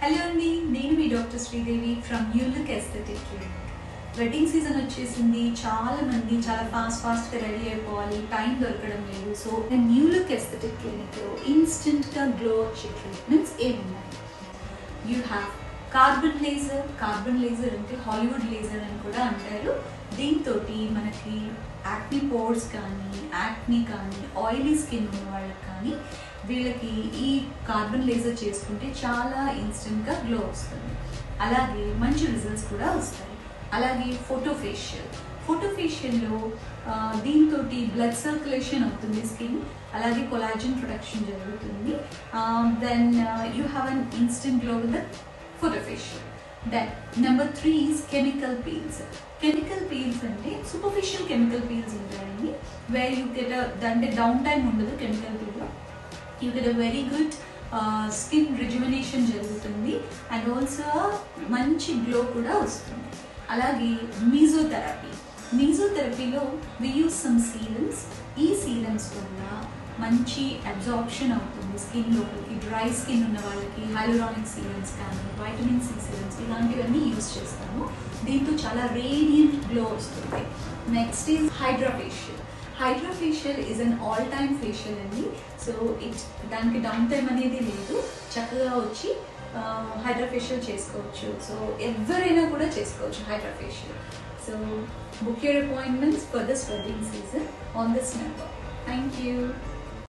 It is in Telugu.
హలో అండి, నేను మీ doctor Sridevi from new look aesthetic clinic. Wedding season వచ్చేసింది. చాలా మంది చాలా ఫాస్ట్గా రెడీ అయిపోవాలి, టైం దొరకడం లేదు. సో న్యూ లుక్ ఎస్థెటిక్ క్లినిక్లో ఇన్స్టెంట్గా గ్లో వచ్చే ట్రీట్మెంట్స్ ఏమున్నాయి? యూ హ్యావ్ కార్బన్ లేజర్ అంటే హాలీవుడ్ లేజర్ అని కూడా అంటారు. దీంతో మనకి యాక్నీ పోర్స్ కానీ ఆయిలీ స్కిన్ ఉన్న వాళ్ళకి కానీ వీళ్ళకి ఈ కార్బన్ లేజర్ చేసుకుంటే చాలా ఇన్స్టెంట్గా గ్లో వస్తుంది. అలాగే మంచి రిజల్ట్స్ కూడా వస్తాయి. అలాగే ఫోటోఫేషియల్లో దీంతో బ్లడ్ సర్క్యులేషన్ అవుతుంది స్కిన్, అలాగే కొలాజన్ ప్రొడక్షన్ జరుగుతుంది. Then you have an instant glow with photofacial. Then number 3 is chemical peels. Chemical peels అంటే superficial chemical peels ఉంటాయండి, where you get a down time ఉండదు. chemical peel లో you get a very good skin rejuvenation జరుగుతుంది అండ్ ఆల్సో మంచి గ్లో కూడా వస్తుంది. అలాగే మీజోథెరపీలో we use some serums. ఈ సీరమ్స్ వల్ల మంచి అబ్జార్ప్షన్ అవుతుంది స్కిన్ లోపలికి. డ్రై స్కిన్ ఉన్న వాళ్ళకి హైలూరానిక్ సీరమ్స్ కానీ వైటమిన్ సి సీరమ్స్ ఇలాంటివన్నీ యూజ్ చేస్తాము. దీంతో చాలా రేడియంట్ గ్లో వస్తుంది. Next is hydrafacial is an all time facial అండి. సో దానికి డౌన్ టైం అనేది లేదు, చక్కగా వచ్చి హైడ్రాఫేషియల్ చేసుకోవచ్చు. సో ఎవరైనా కూడా చేసుకోవచ్చు hydrafacial. So book your appointments for this wedding season on this number. Thank you.